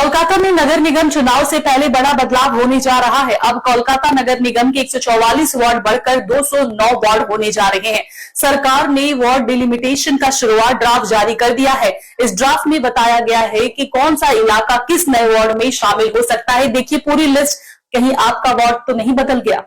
कोलकाता में नगर निगम चुनाव से पहले बड़ा बदलाव होने जा रहा है। अब कोलकाता नगर निगम के 144 वार्ड बढ़कर 209 वार्ड होने जा रहे हैं। सरकार ने वार्ड डिलिमिटेशन का शुरुआत ड्राफ्ट जारी कर दिया है। इस ड्राफ्ट में बताया गया है कि कौन सा इलाका किस नए वार्ड में शामिल हो सकता है। देखिए पूरी लिस्ट, कहीं आपका वार्ड तो नहीं बदल गया।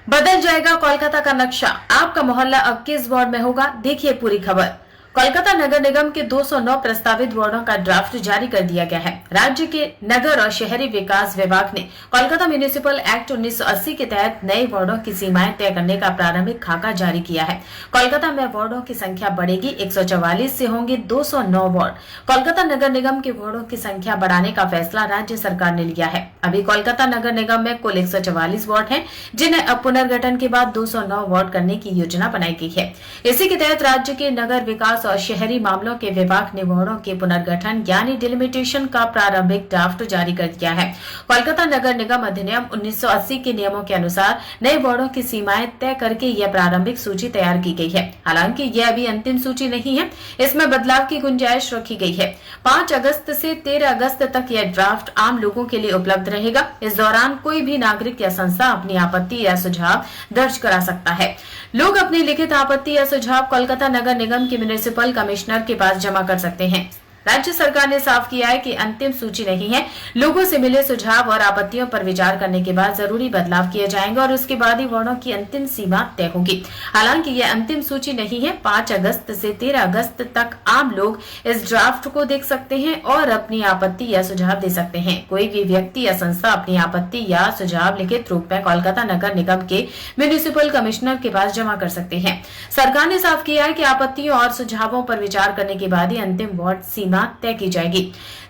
बदल जाएगा कोलकाता का नक्शा, आपका मोहल्ला अब किस वार्ड में होगा, देखिए पूरी खबर। कोलकाता नगर निगम के 209 प्रस्तावित वार्डों का ड्राफ्ट जारी कर दिया गया है। राज्य के नगर और शहरी विकास विभाग ने कोलकाता म्युनिसिपल एक्ट 1980 के तहत नए वार्डों की सीमाएं तय करने का प्रारंभिक खाका जारी किया है। कोलकाता में वार्डों की संख्या बढ़ेगी, 144 से होंगे 209 वार्ड। कोलकाता नगर निगम के वार्डों की संख्या बढ़ाने का फैसला राज्य सरकार ने लिया है। अभी कोलकाता नगर निगम में कुल 144 वार्ड हैं, जिन्हें अब पुनर्गठन के बाद 209 वार्ड करने की योजना बनाई गई है। इसी के तहत राज्य के नगर विकास और शहरी मामलों के विभाग ने वार्डों के पुनर्गठन यानी डिलिमिटेशन का प्रारंभिक ड्राफ्ट जारी कर दिया है। कोलकाता नगर निगम अधिनियम 1980 के नियमों के अनुसार नए वार्डों की सीमाएं तय करके यह प्रारंभिक सूची तैयार की गई है। हालांकि यह अभी अंतिम सूची नहीं है, इसमें बदलाव की गुंजाइश रखी गई है। 5 अगस्त से 13 अगस्त तक यह ड्राफ्ट आम लोगों के लिए उपलब्ध रहेगा। इस दौरान कोई भी नागरिक या संस्था अपनी आपत्ति या सुझाव दर्ज करा सकता है। लोग अपनी लिखित आपत्ति या सुझाव कोलकाता नगर निगम के म्युनिसिपल कमिश्नर के पास जमा कर सकते हैं। राज्य सरकार ने साफ किया है कि अंतिम सूची नहीं है। लोगों से मिले सुझाव और आपत्तियों पर विचार करने के बाद जरूरी बदलाव किए जाएंगे और उसके बाद ही वार्डों की अंतिम सीमा तय होगी। हालांकि यह अंतिम सूची नहीं है। 5 अगस्त से 13 अगस्त तक आम लोग इस ड्राफ्ट को देख सकते हैं और अपनी आपत्ति या सुझाव दे सकते हैं। कोई भी व्यक्ति या संस्था अपनी आपत्ति या सुझाव लिखित रूप में कोलकाता नगर निगम के म्युनिसिपल कमिश्नर के पास जमा कर सकते हैं। सरकार ने साफ किया है कि आपत्तियों और सुझावों पर विचार करने के बाद ही अंतिम वार्ड सीमा तय की जाएगी।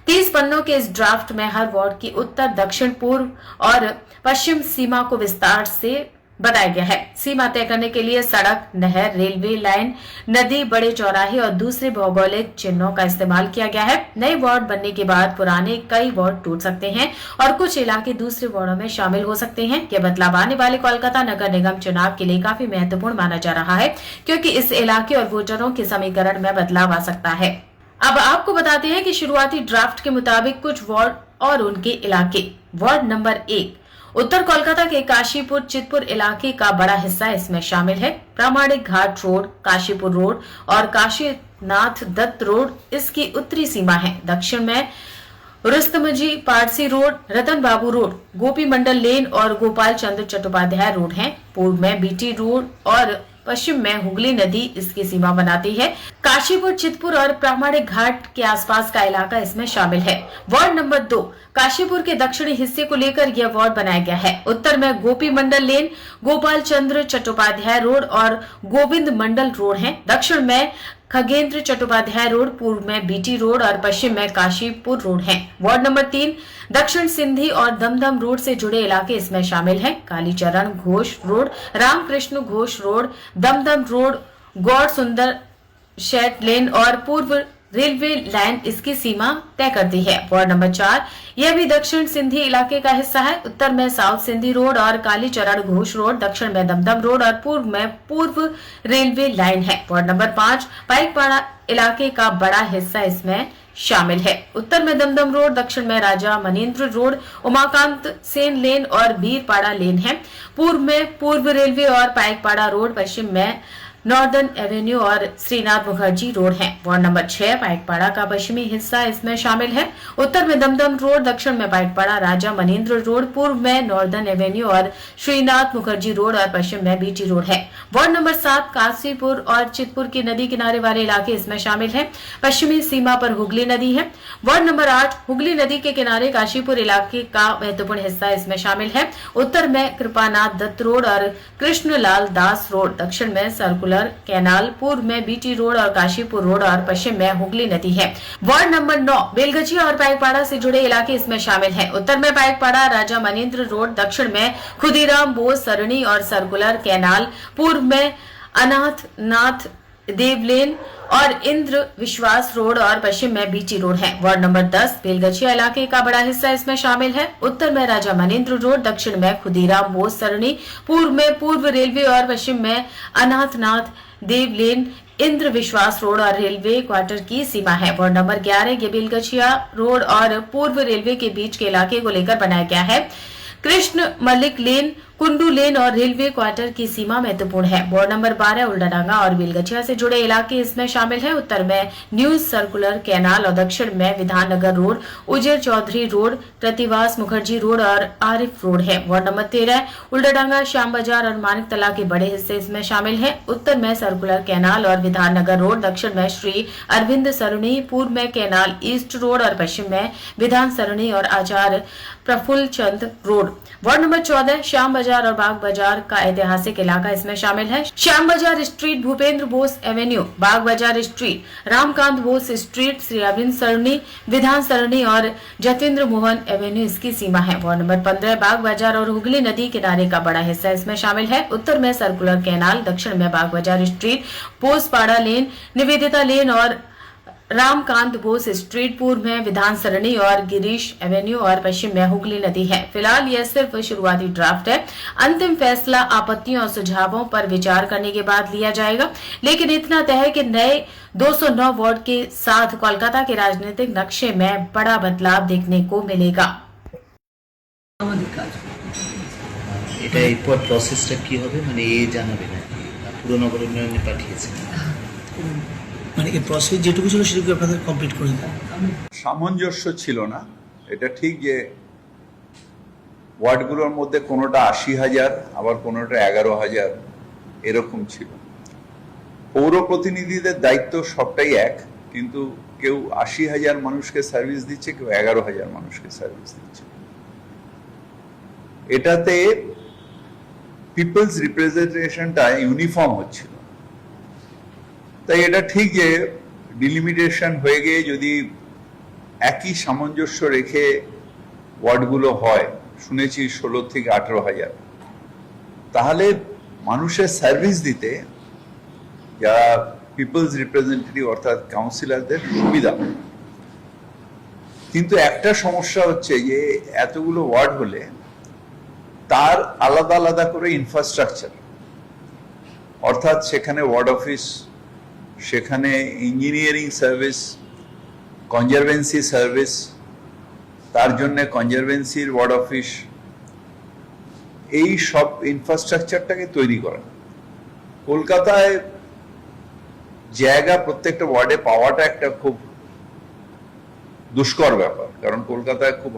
30 पन्नों के इस ड्राफ्ट में हर वार्ड की उत्तर, दक्षिण, पूर्व और पश्चिम सीमा को विस्तार से बताया गया है। सीमा तय करने के लिए सड़क, नहर, रेलवे लाइन, नदी, बड़े चौराहे और दूसरे भौगोलिक चिन्हों का इस्तेमाल किया गया है। नए वार्ड बनने के बाद पुराने कई वार्ड टूट सकते हैं और कुछ इलाके दूसरे वार्डों में शामिल हो सकते हैं। यह बदलाव आने वाले कोलकाता नगर निगम चुनाव के लिए काफी महत्वपूर्ण माना जा रहा है, क्योंकि इस इलाके और वोटरों के समीकरण में बदलाव आ सकता है। अब आपको बताते हैं कि शुरुआती ड्राफ्ट के मुताबिक कुछ वार्ड और उनके इलाके। वार्ड नंबर 1, उत्तर कोलकाता के काशीपुर चितपुर इलाके का बड़ा हिस्सा इसमें शामिल है। प्रामाणिक घाट रोड, काशीपुर रोड और काशीनाथ दत्त रोड इसकी उत्तरी सीमा है। दक्षिण में रुस्तमजी पारसी रोड, रतन बाबू रोड, गोपी मंडल लेन और गोपाल चंद्र चट्टोपाध्याय रोड हैं। पूर्व में बीटी रोड और पश्चिम में हुगली नदी इसकी सीमा बनाती है। काशीपुर, चितपुर और प्रामाणिक घाट के आसपास का इलाका इसमें शामिल है। वार्ड नंबर 2, काशीपुर के दक्षिणी हिस्से को लेकर यह वार्ड बनाया गया है। उत्तर में गोपी मंडल लेन, गोपाल चंद्र चट्टोपाध्याय रोड और गोविंद मंडल रोड हैं। दक्षिण में खगेंद्र चट्टोपाध्याय रोड, पूर्व में बीटी रोड और पश्चिम में काशीपुर रोड है। वार्ड नंबर 3, दक्षिण सिंधी और दमदम रोड से जुड़े इलाके इसमें शामिल हैं। Kalicharan Ghosh road, Ramkrishna Ghosh road, Dumdum road, Gour Sundar Sheth लेन और पूर्व रेलवे लाइन इसकी सीमा तय करती है। वार्ड नंबर 4, यह भी दक्षिण सिंधी इलाके का हिस्सा है। उत्तर में साउथ सिंधी रोड और कालीचरण घोष रोड, दक्षिण में दमदम रोड और पूर्व में पूर्व रेलवे लाइन है। वार्ड नंबर 5, पाइकपाड़ा इलाके का बड़ा हिस्सा इसमें शामिल है। उत्तर में दमदम रोड, दक्षिण में राजा मनेन्द्र रोड, उमाकांत सेन लेन और बीरपाड़ा लेन है। पूर्व में पूर्व रेलवे और पाइकपाड़ा रोड, पश्चिम में नॉर्दर्न एवेन्यू और श्रीनाथ मुखर्जी रोड है। वार्ड नंबर 6, पाइकपाड़ा का पश्चिमी हिस्सा इसमें शामिल है। उत्तर में दमदम रोड, दक्षिण में पाइकपाड़ा, राजा मनेन्द्र रोड, पूर्व में नॉर्दर्न एवेन्यू और श्रीनाथ मुखर्जी रोड और पश्चिम में बीटी रोड है। वार्ड नंबर 7, काशीपुर और चितपुर की नदी किनारे वाले इलाके इसमें शामिल है। पश्चिमी सीमा पर हुगली नदी है। वार्ड नंबर 8, हुगली नदी के किनारे काशीपुर इलाके का महत्वपूर्ण हिस्सा इसमें शामिल है। उत्तर में कृपानाथ दत्त रोड और कृष्णलाल दास रोड, दक्षिण में सर्कुलर कैनाल, पूर्व में बीटी रोड और काशीपुर रोड और पश्चिम में हुगली नदी है। वार्ड नंबर 9, बेलगछिया और पाइकपाड़ा से जुड़े इलाके इसमें शामिल हैं। उत्तर में पाइकपाड़ा, राजा मनेन्द्र रोड, दक्षिण में खुदीराम बोस सरणी और सर्कुलर कैनाल, पूर्व में अनाथनाथ देव लेन और इंद्र विश्वास रोड और पश्चिम में बीटी रोड है। वार्ड नंबर 10, बेलगछिया इलाके का बड़ा हिस्सा इसमें शामिल है। उत्तर में राजा मनेन्द्र रोड, दक्षिण में खुदीराम बोस सरणी, पूर्व में पूर्व रेलवे और पश्चिम में अनाथनाथ देव लेन इंद्र विश्वास रोड और रेलवे क्वार्टर की सीमा है। वार्ड नंबर 11 ये बेलगछिया रोड और पूर्व रेलवे के बीच के इलाके को लेकर बनाया गया है। कृष्ण मलिक लेन, कुंडू लेन और रेलवे क्वार्टर की सीमा महत्वपूर्ण है। वार्ड नंबर 12 उल्टाडांगा और बेलगछिया से जुड़े इलाके इसमें शामिल हैं। उत्तर में न्यू सर्कुलर कैनाल और दक्षिण में Bidhannagar road, Ujer Chowdhury road, Pratibas Mukherjee road और आरिफ रोड है। वार्ड नंबर 13 उल्टाडांगा, श्याम बाजार और मानिक तला के बड़े हिस्से इसमें शामिल हैं। उत्तर में सर्कुलर कैनाल और विधाननगर रोड, दक्षिण में श्री अरविंद सरणी, पूर्व में कैनाल ईस्ट रोड और पश्चिम में विधान सरणी और आचार्य प्रफुल्ल चंद road. Ward number 14 Shyam Bazar और बाग बाजार का ऐतिहासिक इलाका इसमें शामिल है। श्याम बाजार स्ट्रीट, भूपेंद्र बोस एवेन्यू, बाग बाजार स्ट्रीट, रामकांत बोस स्ट्रीट, श्री अरविंद सरणी, विधान सरणी और जतेंद्र मोहन एवेन्यू इसकी सीमा है। वार्ड नंबर 15 बाग बाजार और हुगली नदी किनारे का बड़ा हिस्सा इसमें शामिल है। उत्तर में सर्कुलर कैनाल, दक्षिण में बाग बाजार स्ट्रीट, पोसपाड़ा लेन, निवेदिता लेन और रामकांत बोस स्ट्रीट, पूर्व में विधान सरणी और गिरीश एवेन्यू और पश्चिम में हुगली नदी है। फिलहाल यह सिर्फ शुरुआती ड्राफ्ट है। अंतिम फैसला आपत्तियों और सुझावों पर विचार करने के बाद लिया जाएगा। लेकिन इतना तय है कि नए 209 वार्ड के साथ कोलकाता के राजनीतिक नक्शे में बड़ा बदलाव देखने को मिलेगा। এটা এরপর প্রসেসটা কি হবে মানে এ জানাবে নাকি পুরো নগর উন্নয়নে পাঠিয়েছে মানে এই প্রসেস যেটুকু ছিল সেটুকু আপনাদের কমপ্লিট করে দেন। সামঞ্জস্য ছিল না। এটা ঠিক যে ওয়ার্ডগুলোর মধ্যে কোনোটা ৮০,০০০ আবার কোনোটা ১১,০০০ এরকম ছিল। পৌর প্রতিনিধিদের দায়িত্ব সবটাই এক, কিন্তু কেউ ৮০,০০০ মানুষকে সার্ভিস দিচ্ছে, কেউ ১১,০০০ মানুষকে সার্ভিস দিচ্ছে। এটাতে পিপলস রিপ্রেজেন্টেশনটা ইউনিফর্ম হচ্ছিল। তাই এটা ঠিক যে ডিলিমিটেশন হয়ে গিয়ে যদি একই সামঞ্জস্য রেখে ওয়ার্ডগুলো হয়, শুনেছি ১৬ থেকে ১৮,০০০, তাহলে মানুষের সার্ভিস দিতে যারা পিপলস রিপ্রেজেন্টেটিভ অর্থাৎ কাউন্সিলরদের সুবিধা। কিন্তু একটা সমস্যা হচ্ছে যে এতগুলো ওয়ার্ড হলে তার আলাদা আলাদা করে ইনফ্রাস্ট্রাকচার, অর্থাৎ সেখানে ওয়ার্ড অফিস, সেখানে ইঞ্জিনিয়ারিং সার্ভিস, কনজারভেন্সি সার্ভিস, তার জন্য কনজারভেন্সির ওয়ার্ড অফিস, এই সব ইনফ্রাস্ট্রাকচারটাকে তৈরি করা। কলকাতায় জায়গা প্রত্যেকটা ওয়ার্ডে পাওয়াটা একটা খুব দুষ্কর ব্যাপার, কারণ কলকাতায় খুব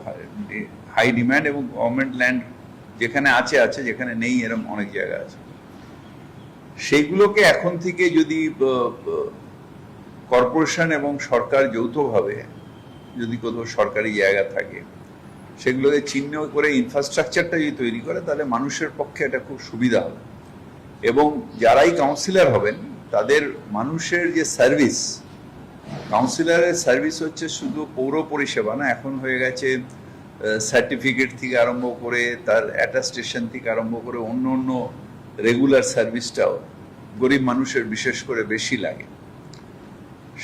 হাই ডিমান্ড এবং গভর্নমেন্ট ল্যান্ড যেখানে আছে আছে, যেখানে নেই এরকম অনেক জায়গা আছে। সেইগুলোকে এখন থেকে যদি কর্পোরেশন এবং সরকার যৌথভাবে যদি কোথাও সরকারি জায়গা থাকে সেগুলোকে চিহ্ন করে ইনফ্রাস্ট্রাকচারটা যদি তৈরি করে, তাহলে মানুষের পক্ষে এটা খুব সুবিধা হবে। এবং যারাই কাউন্সিলর হবেন তাদের মানুষের যে সার্ভিস, কাউন্সিলরের সার্ভিস হচ্ছে শুধু পৌর পরিষেবা না, এখন হয়ে গেছে সার্টিফিকেট থেকে আরম্ভ করে তার অ্যাটাস্টেশন থেকে আরম্ভ করে অন্য অন্য রেগুলার সার্ভিসটাও গরিব মানুষের বিশেষ করে বেশি লাগে।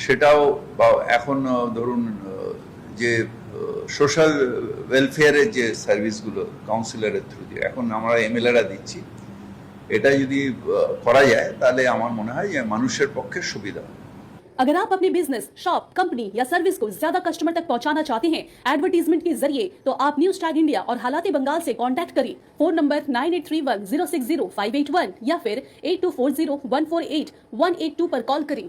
সেটাও বা এখন ধরুন যে সোশ্যাল ওয়েলফেয়ারের যে সার্ভিসগুলো কাউন্সিলরের থ্রু দিয়ে এখন আমরা এমএলএরা দিচ্ছি, এটা যদি করা যায় তাহলে আমার মনে হয় যে মানুষের পক্ষে সুবিধা হবে। अगर आप अपने बिजनेस, शॉप, कंपनी या सर्विस को ज्यादा कस्टमर तक पहुंचाना चाहते हैं एडवर्टीजमेंट के जरिए, तो आप न्यूज टैग इंडिया और हालाते बंगाल से कांटेक्ट करें। फोन नंबर 9831060581 या फिर 8240148182 पर कॉल करें।